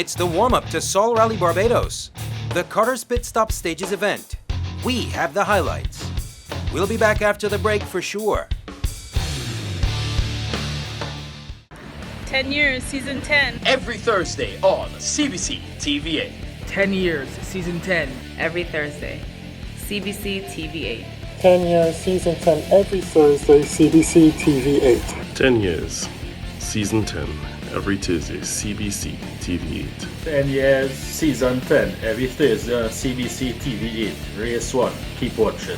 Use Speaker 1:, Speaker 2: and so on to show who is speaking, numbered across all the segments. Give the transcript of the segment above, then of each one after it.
Speaker 1: It's the warm-up to Sol Rally Barbados, the Carter's Pitstop Stages event. We have the highlights. We'll be back after the break for sure.
Speaker 2: 10 years, season 10.
Speaker 3: Every Thursday on CBC TV8.
Speaker 4: 10 years, season 10.
Speaker 5: Every Thursday, CBC TV8.
Speaker 6: 10 years, season 10, every Thursday, CBC TV8.
Speaker 7: 10 years, season 10, every Tuesday, CBC TV8.
Speaker 8: 10 years, season 10, every Thursday, CBC TV8. Race 1, keep watching.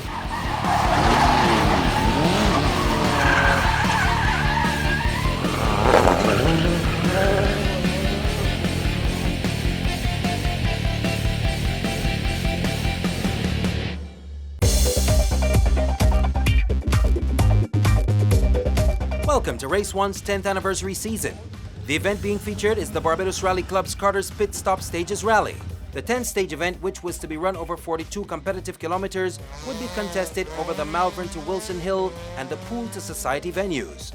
Speaker 1: Welcome to Race 1's 10th anniversary season. The event being featured is the Barbados Rally Club's Carter's Pitstop Stages Rally. The 10-stage event, which was to be run over 42 competitive kilometers, would be contested over the Malvern to Wilson Hill and the Pool to Society venues.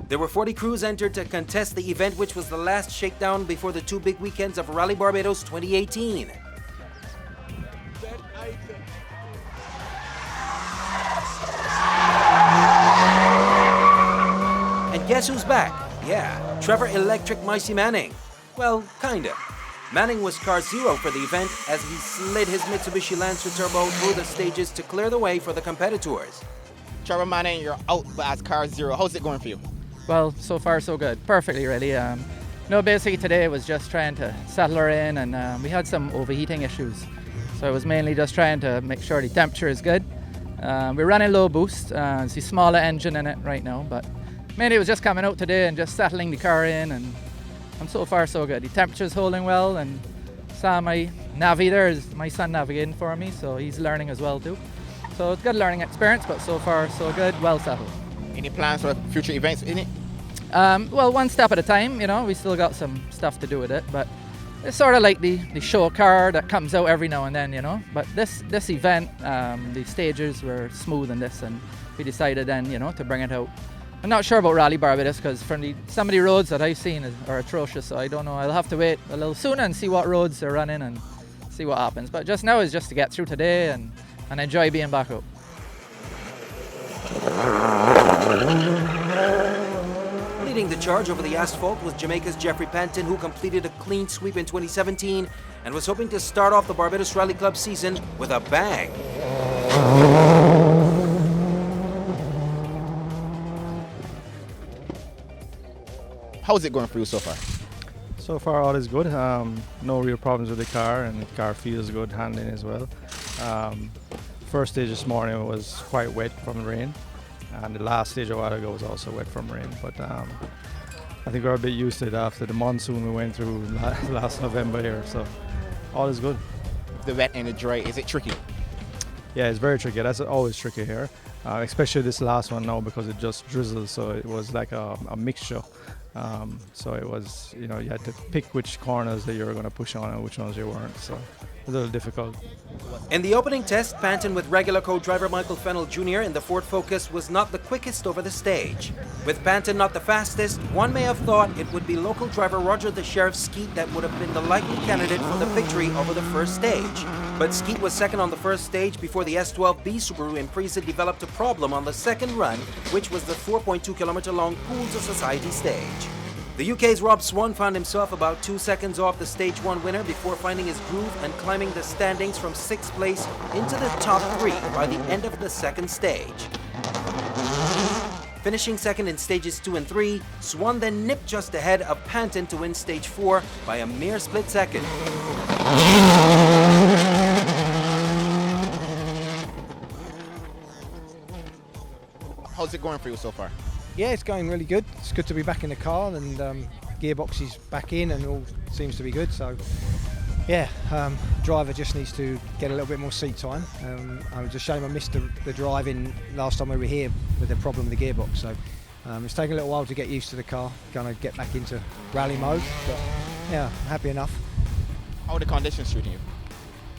Speaker 1: There were 40 crews entered to contest the event, which was the last shakedown before the two big weekends of Rally Barbados 2018. And guess who's back? Yeah, Trevor Electric Micey Manning. Well, kinda. Manning was car zero for the event as he slid his Mitsubishi Lancer Turbo through the stages to clear the way for the competitors.
Speaker 9: Trevor Manning, you're out as car zero. How's it going for you?
Speaker 4: Well, so far so good. Perfectly, really. Basically today was just trying to settle her in, and we had some overheating issues. So I was mainly just trying to make sure the temperature is good. We're running low boost. It's a smaller engine in it right now, but mainly it was just coming out today and just settling the car in, and so far so good. The temperature's holding well, and Sam, my navigator, is my son navigating for me, so he's learning as well too. So it's good learning experience, but so far so good, well settled.
Speaker 9: Any plans for future events in it?
Speaker 4: Well, one step at a time, we still got some stuff to do with it, but it's sort of like the show car that comes out every now and then, But this event, the stages were smooth in this, and we decided then, to bring it out. I'm not sure about Rally Barbados because some of the roads that I've seen are atrocious, so I don't know. I'll have to wait a little sooner and see what roads they're running and see what happens. But just now is just to get through today and enjoy being back out.
Speaker 1: Leading the charge over the asphalt was Jamaica's Geoffrey Penton, who completed a clean sweep in 2017 and was hoping to start off the Barbados Rally Club season with a bang.
Speaker 9: How's it going for you so far?
Speaker 6: So far, all is good. No real problems with the car, and the car feels good handling as well. First stage this morning was quite wet from rain, and the last stage a while ago was also wet from rain. But I think we're a bit used to it after the monsoon we went through last November here, so all is good.
Speaker 9: The wet and the dry, is it tricky?
Speaker 6: Yeah, it's very tricky. That's always tricky here, especially this last one now because it just drizzled, so it was like a mixture. So it was, you had to pick which corners that you were going to push on and which ones you weren't, so it was a little difficult.
Speaker 1: In the opening test, Penton with regular co-driver Michael Fennell Jr. in the Ford Focus was not the quickest over the stage. With Penton not the fastest, one may have thought it would be local driver Roger the Sheriff Skeet that would have been the likely candidate for the victory over the first stage. But Skeet was second on the first stage before the S12B Subaru Impreza developed a problem on the second run, which was the 4.2 kilometer long Pool to Society stage. The UK's Rob Swan found himself about 2 seconds off the Stage 1 winner before finding his groove and climbing the standings from 6th place into the top 3 by the end of the second stage. Finishing second in stages 2 and 3, Swan then nipped just ahead of Penton to win stage 4 by a mere split second.
Speaker 9: How's it going for you so far?
Speaker 10: Yeah, it's going really good. It's good to be back in the car, and gearbox is back in and all seems to be good. So yeah, driver just needs to get a little bit more seat time. It was a shame I missed the driving last time we were here with the problem with the gearbox. So it's taken a little while to get used to the car, going to get back into rally mode. But yeah, I'm happy enough.
Speaker 9: How are the conditions treating you?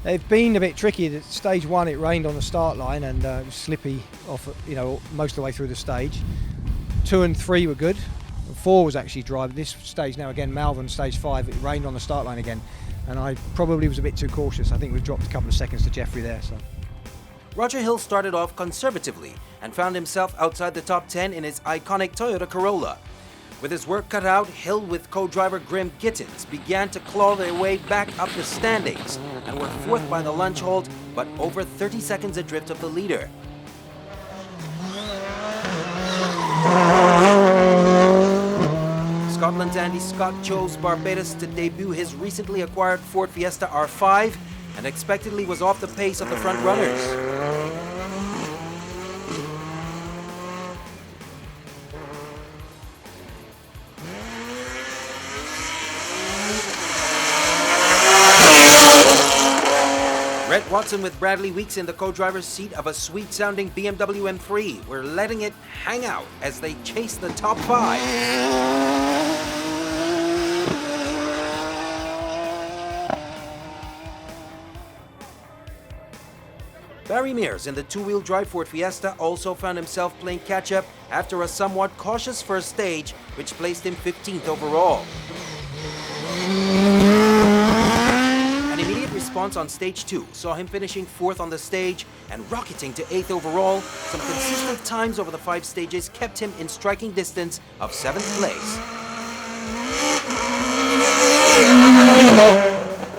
Speaker 10: They've been a bit tricky. At stage 1 it rained on the start line and it was slippy off, most of the way through the stage. 2 and 3 were good. 4 was actually driving. This stage now again, Malvern stage 5, it rained on the start line again, and I probably was a bit too cautious. I think we've dropped a couple of seconds to Geoffrey there. So.
Speaker 1: Roger Hill started off conservatively and found himself outside the top 10 in his iconic Toyota Corolla. With his work cut out, Hill with co-driver Grim Gittins began to claw their way back up the standings and were fourth by the lunch hold, but over 30 seconds adrift of the leader. Scotland's Andy Scott chose Barbados to debut his recently acquired Ford Fiesta R5 and expectedly was off the pace of the front runners. Brett Watson with Bradley Weeks in the co-driver's seat of a sweet-sounding BMW M3 were letting it hang out as they chased the top 5. Barry Mears in the two-wheel drive Ford Fiesta also found himself playing catch-up after a somewhat cautious first stage, which placed him 15th overall. An immediate response on stage 2 saw him finishing 4th on the stage and rocketing to 8th overall. Some consistent times over the 5 stages kept him in striking distance of 7th place.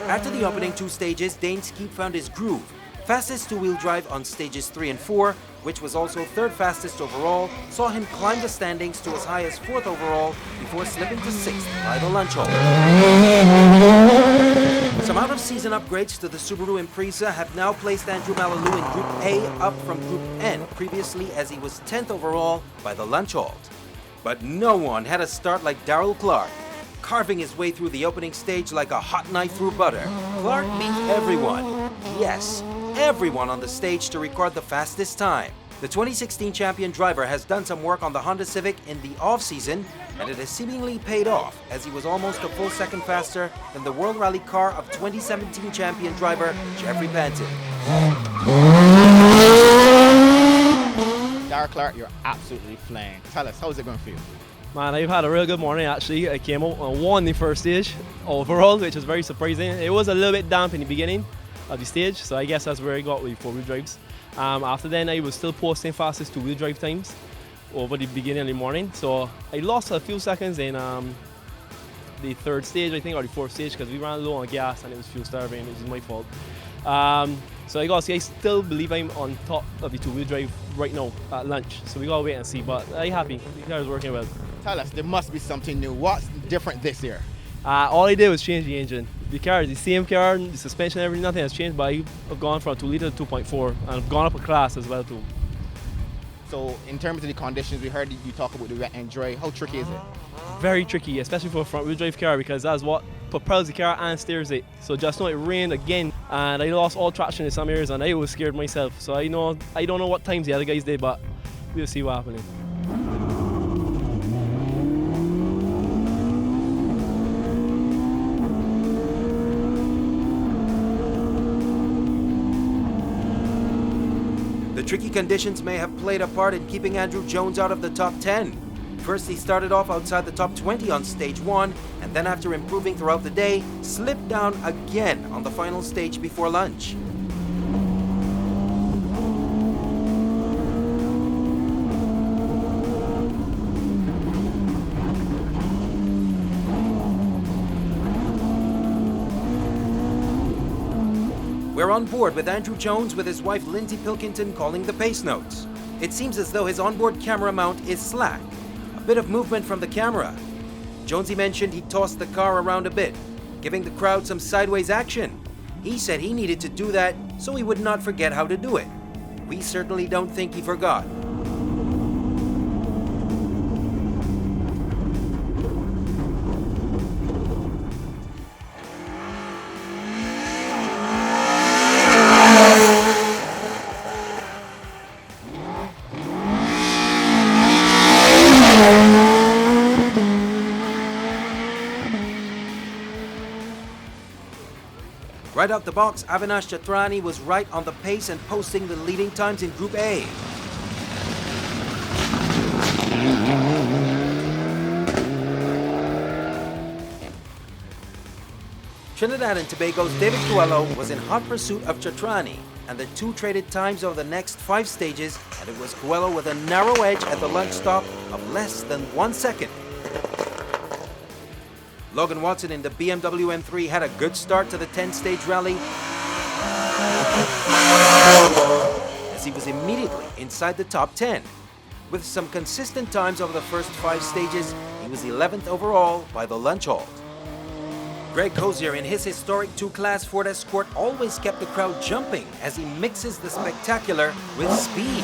Speaker 1: After the opening 2 stages, Dane Skeep found his groove. Fastest two-wheel drive on stages 3 and 4, which was also 3rd fastest overall, saw him climb the standings to as high as 4th overall before slipping to 6th by the lunch hold. Some out-of-season upgrades to the Subaru Impreza have now placed Andrew Malalou in Group A up from Group N, previously as he was 10th overall by the lunch hold. But no one had a start like Darrell Clark, carving his way through the opening stage like a hot knife through butter. Clark beat everyone. Yes, everyone on the stage to record the fastest time. The 2016 champion driver has done some work on the Honda Civic in the off-season, and it has seemingly paid off as he was almost a full second faster than the World Rally car of 2017 champion driver Geoffrey Penton.
Speaker 9: Darrell Clark, you're absolutely flying. Tell us, how's it going for you?
Speaker 2: Man, I've had a real good morning actually. I came out and won the first stage overall, which was very surprising. It was a little bit damp in the beginning of the stage, so I guess that's where I got with 4-wheel drives. After then, I was still posting fastest 2-wheel drive times over the beginning of the morning, so I lost a few seconds in the 3rd stage, I think, or the 4th stage, because we ran low on gas and it was fuel starving. It was my fault. So I gotta say, I still believe I'm on top of the 2-wheel drive right now at lunch, so we gotta wait and see, but I'm happy. The car is working well.
Speaker 9: Tell us, there must be something new. What's different this year?
Speaker 2: All I did was change the engine. The car is the same car, the suspension, everything, nothing has changed, but I've gone from 2 litre to 2.4, and I've gone up a class as well too.
Speaker 9: So in terms of the conditions, we heard you talk about the wet and dry. How tricky is it?
Speaker 2: Very tricky, especially for a front-wheel drive car, because that's what propels the car and steers it. So just now it rained again, and I lost all traction in some areas, and I was scared myself. So I don't know what times the other guys did, but we'll see what happens.
Speaker 1: The tricky conditions may have played a part in keeping Andrew Jones out of the top 10. First, he started off outside the top 20 on stage 1, and then after improving throughout the day, slipped down again on the final stage before lunch. We're on board with Andrew Jones with his wife Lindsay Pilkington calling the pace notes. It seems as though his onboard camera mount is slack. A bit of movement from the camera. Jonesy mentioned he tossed the car around a bit, giving the crowd some sideways action. He said he needed to do that so he would not forget how to do it. We certainly don't think he forgot. Right out the box, Avinash Chatrani was right on the pace and posting the leading times in Group A. Trinidad and Tobago's David Coelho was in hot pursuit of Chatrani, and the two traded times over the next 5 stages, and it was Coelho with a narrow edge at the lunch stop of less than 1 second. Logan Watson in the BMW M3 had a good start to the 10-stage rally, as he was immediately inside the top 10. With some consistent times over the first 5 stages, he was 11th overall by the lunch halt. Greg Cozier in his historic 2-class Ford Escort always kept the crowd jumping as he mixes the spectacular with speed.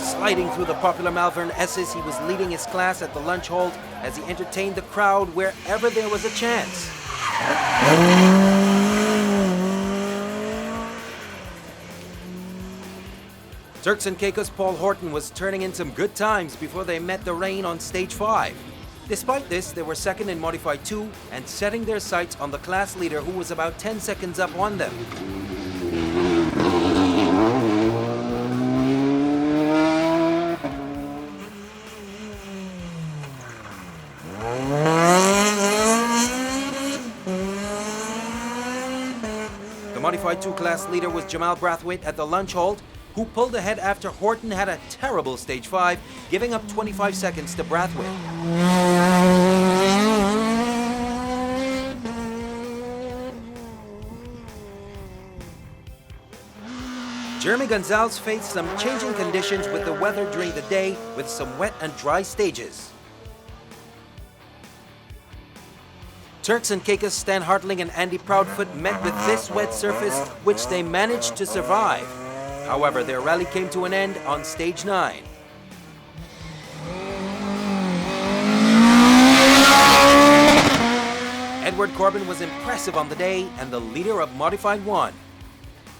Speaker 1: Sliding through the popular Malvern S's, he was leading his class at the lunch halt as he entertained the crowd wherever there was a chance. Turks and Caicos' Paul Horton was turning in some good times before they met the rain on stage 5. Despite this, they were second in Modified 2 and setting their sights on the class leader, who was about 10 seconds up on them. The Modified 2 class leader was Jamal Brathwaite at the lunch halt, who pulled ahead after Horton had a terrible stage 5, giving up 25 seconds to Brathwaite. Jeremy Gonzalez faced some changing conditions with the weather during the day, with some wet and dry stages. Turks and Caicos' Stan Hartling and Andy Proudfoot met with this wet surface, which they managed to survive. However, their rally came to an end on stage 9. Edward Corbin was impressive on the day and the leader of Modified 1.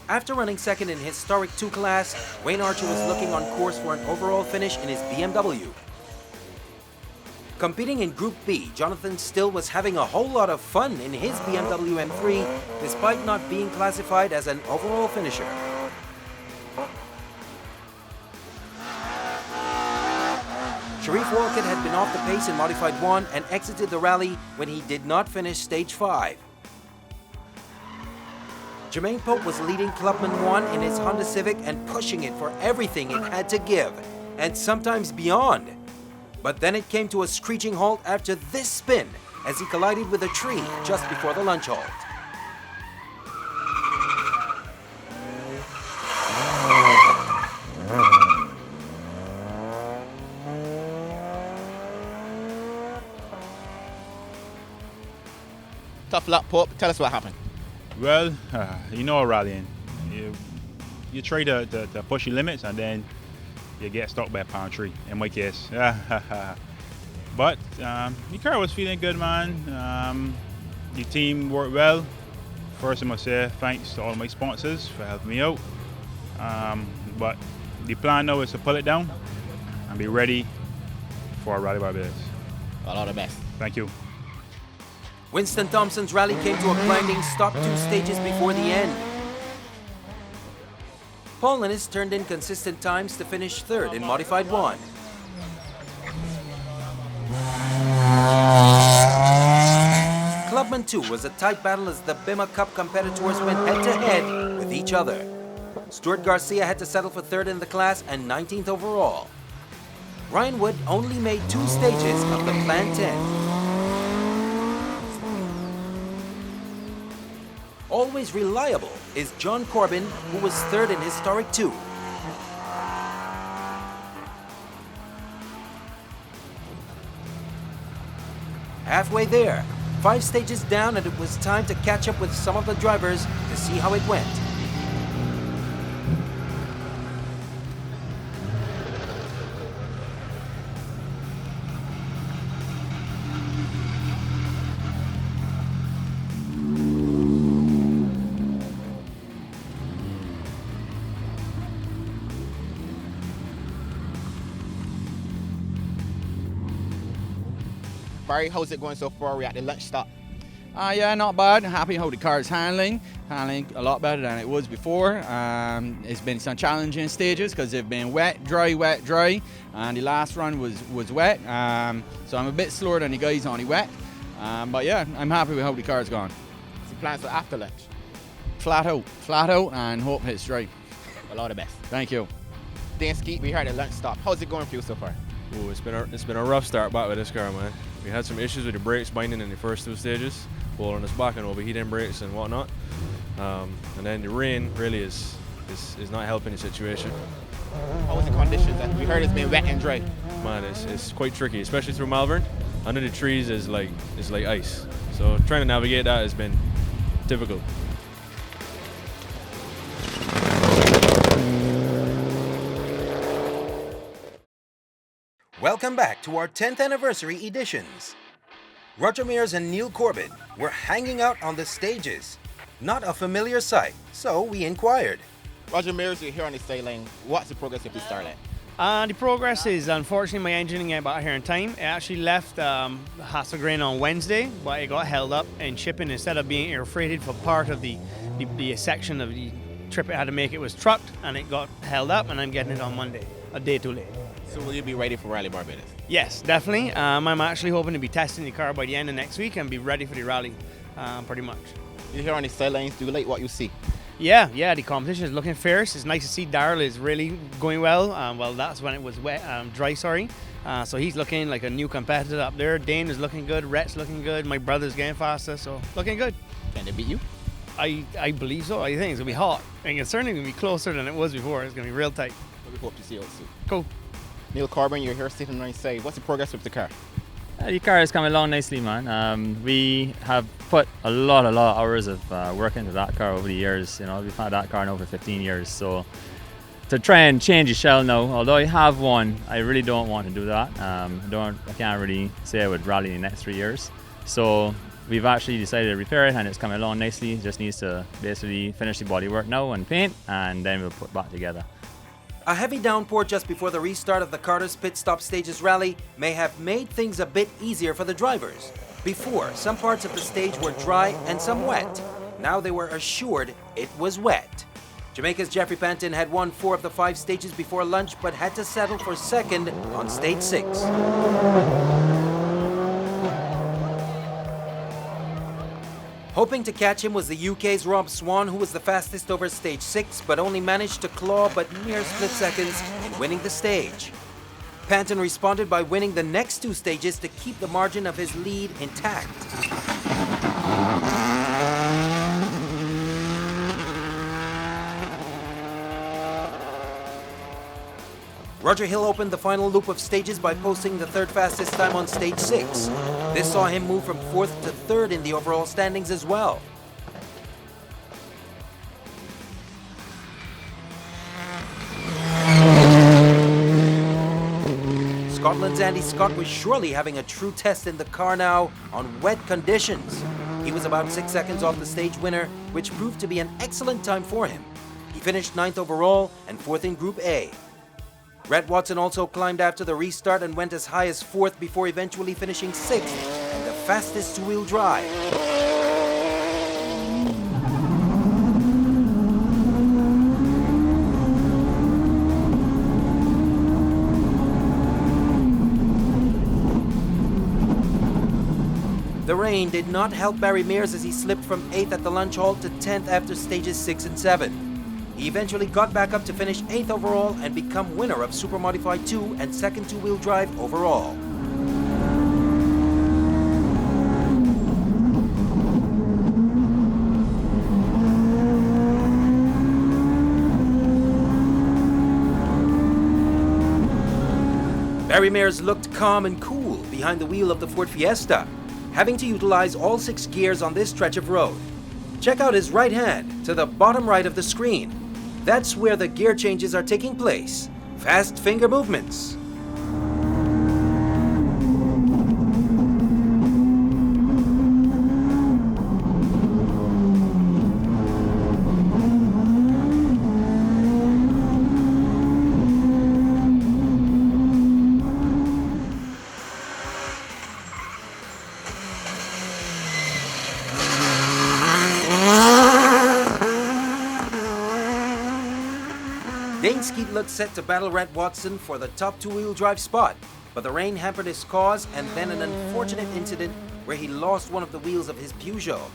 Speaker 1: After running second in historic 2 class, Wayne Archer was looking on course for an overall finish in his BMW. Competing in Group B, Jonathan Still was having a whole lot of fun in his BMW M3, despite not being classified as an overall finisher. Sharif Walcott had been off the pace in Modified 1 and exited the rally when he did not finish stage 5. Jermaine Pope was leading Clubman 1 in his Honda Civic and pushing it for everything it had to give, and sometimes beyond. But then it came to a screeching halt after this spin as he collided with a tree just before the lunch halt.
Speaker 9: Tough luck, Pope. Tell us what happened.
Speaker 11: Well, you know rallying. You try to push your limits and then you get stuck by a palm tree, in my case. But your car was feeling good, man. Your team worked well. First, I must say thanks to all my sponsors for helping me out. But the plan now is to pull it down and be ready for Rally Barbados.
Speaker 9: Well, all the best.
Speaker 11: Thank you.
Speaker 1: Winston Thompson's rally came to a grinding stop 2 stages before the end. Paul Linus turned in consistent times to finish 3rd in Modified 1. Clubman 2 was a tight battle as the Bima Cup competitors went head-to-head with each other. Stuart Garcia had to settle for 3rd in the class and 19th overall. Ryan Wood only made 2 stages of the planned 10. Always reliable is John Corbin, who was 3rd in Historic 2. Halfway there, 5 stages down, and it was time to catch up with some of the drivers to see how it went.
Speaker 9: Barry, how's it going so far? We're at the lunch stop.
Speaker 12: Yeah, not bad. Happy how the car's handling a lot better than it was before. It's been some challenging stages because they've been wet, dry, and the last run was wet. So I'm a bit slower than the guys on the wet. But yeah, I'm happy with how the car's gone.
Speaker 9: So plans for after lunch?
Speaker 12: Flat out, and hope it's dry.
Speaker 9: Well, all the best.
Speaker 12: Thank you.
Speaker 9: Dansky, we heard a lunch stop. How's it going for you so far?
Speaker 13: Oh, it's been a rough start back with this car, man. We had some issues with the brakes binding in the first two stages, holding us back and overheating brakes and whatnot. And then the rain really is not helping the situation.
Speaker 9: How was the conditions? We heard it's been wet and dry.
Speaker 13: Man, it's quite tricky, especially through Malvern. Under the trees is like ice. So trying to navigate that has been difficult.
Speaker 1: Welcome back to our 10th anniversary editions. Roger Mears and Neil Corbett were hanging out on the stages. Not a familiar sight, so we inquired.
Speaker 9: Roger Mears, you're here on the sideline. What's the progress of the start line?
Speaker 14: The progress is, unfortunately, my engine didn't get back here in time. It actually left Hasselgrain on Wednesday, but it got held up in shipping. Instead of being air freighted for part of the section of the trip it had to make, it was trucked, and it got held up, and I'm getting it on Monday, a day too late.
Speaker 9: So will you be ready for Rally Barbados?
Speaker 14: Yes, definitely. I'm actually hoping to be testing the car by the end of next week and be ready for the rally, pretty much.
Speaker 9: You're here on the sidelines. Do you like what you see?
Speaker 14: Yeah, the competition is looking fierce. It's nice to see Darrell is really going well. Well, that's when it was dry, sorry. So he's looking like a new competitor up there. Dane is looking good. Rhett's looking good. My brother's getting faster, so looking good.
Speaker 9: Can they beat you?
Speaker 14: I believe so. I think it's going to be hot. And it's certainly going to be closer than it was before. It's going to be real tight.
Speaker 9: We hope to see you soon.
Speaker 14: Cool.
Speaker 9: Neil Corbin, you're here sitting on the side. What's the progress with the car?
Speaker 15: The car is coming along nicely, man. We have put a lot of hours of work into that car over the years. You know, we've had that car in over 15 years. So to try and change the shell now, although I have one, I really don't want to do that. I can't really say I would rally in the next 3 years. So we've actually decided to repair it, and it's coming along nicely. It just needs to basically finish the bodywork now and paint, and then we'll put it back together.
Speaker 1: A heavy downpour just before the restart of the Carter's Pit Stop Stages rally may have made things a bit easier for the drivers. Before, some parts of the stage were dry and some wet. Now they were assured it was wet. Jamaica's Geoffrey Penton had won 4 of the 5 stages before lunch, but had to settle for second on stage 6. Hoping to catch him was the UK's Rob Swan, who was the fastest over stage 6, but only managed to claw but mere split seconds in winning the stage. Penton responded by winning the next 2 stages to keep the margin of his lead intact. Roger Hill opened the final loop of stages by posting the 3rd fastest time on stage 6. This saw him move from 4th to 3rd in the overall standings as well. Scotland's Andy Scott was surely having a true test in the car now on wet conditions. He was about 6 seconds off the stage winner, which proved to be an excellent time for him. He finished 9th overall and 4th in Group A. Logan Watson also climbed after the restart and went as high as 4th before eventually finishing 6th and the fastest two-wheel drive. The rain did not help Barry Mears as he slipped from 8th at the lunch halt to 10th after stages 6 and 7. He eventually got back up to finish 8th overall and become winner of Super Modified 2 and second two-wheel drive overall. Barry Mears looked calm and cool behind the wheel of the Ford Fiesta, having to utilize all 6 gears on this stretch of road. Check out his right hand to the bottom right of the screen. That's where the gear changes are taking place. Fast finger movements. Main Skeet looked set to battle Red Watson for the top two-wheel drive spot, but the rain hampered his cause and then an unfortunate incident where he lost one of the wheels of his Peugeot.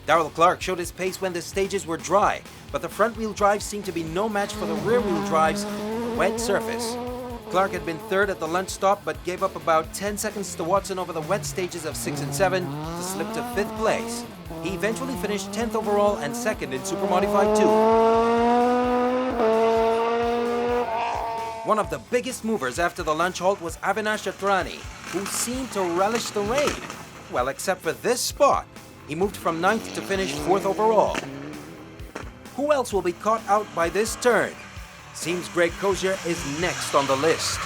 Speaker 1: Darrell Clark showed his pace when the stages were dry, but the front-wheel drive seemed to be no match for the rear-wheel drive's wet surface. Clark had been third at the lunch stop, but gave up about 10 seconds to Watson over the wet stages of 6 and 7 to slip to 5th place. He eventually finished 10th overall and 2nd in Super Modified 2. One of the biggest movers after the lunch halt was Avinash Atrani, who seemed to relish the rain. Well, except for this spot. He moved from 9th to finish 4th overall. Who else will be caught out by this turn? Seems Greg Kozier is next on the list.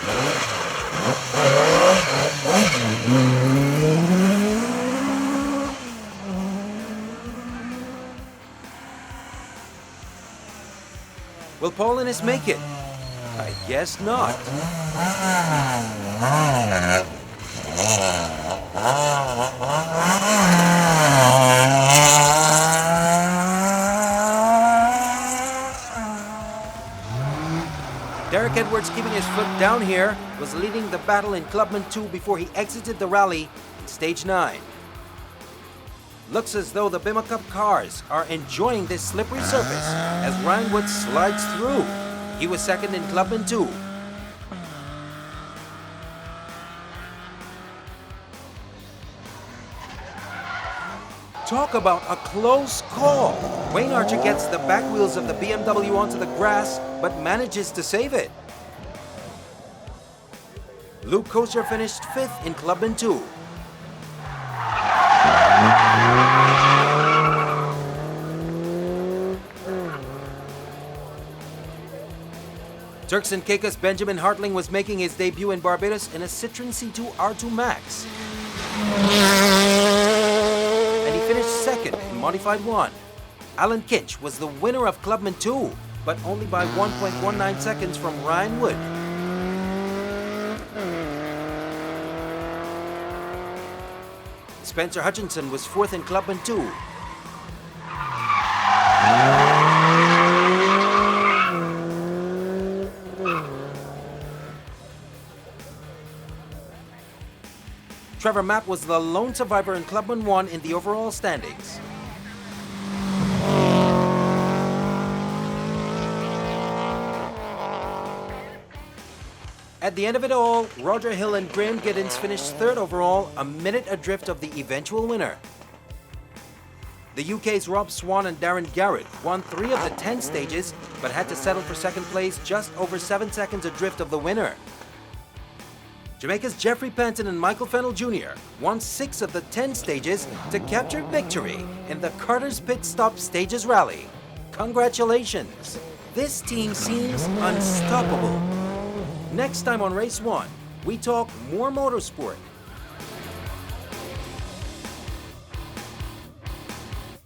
Speaker 1: Will Paul Innes make it? I guess not. Derek Edwards, keeping his foot down here, was leading the battle in Clubman 2 before he exited the rally in Stage 9. Looks as though the Bima Cup cars are enjoying this slippery surface as Ryan Wood slides through. He was second in Clubman 2. Talk about a close call. Wayne Archer gets the back wheels of the BMW onto the grass, but manages to save it. Luke Kozier finished 5th in Clubman 2. Turks and Caicos' Benjamin Hartling was making his debut in Barbados in a Citroen C2 R2 Max. And he finished 2nd in Modified 1. Alan Kinch was the winner of Clubman 2, but only by 1.19 seconds from Ryan Wood. Spencer Hutchinson was 4th in Clubman 2. Trevor Mapp was the lone survivor in Clubman 1 in the overall standings. At the end of it all, Roger Hill and Graham Giddens finished 3rd overall, a minute adrift of the eventual winner. The UK's Rob Swan and Darren Garrett won 3 of the 10 stages, but had to settle for 2nd place just over 7 seconds adrift of the winner. Jamaica's Geoffrey Penton and Michael Fennell Jr. won 6 of the 10 stages to capture victory in the Carter's Pitstop Stages Rally. Congratulations! This team seems unstoppable. Next time on Race 1, we talk more motorsport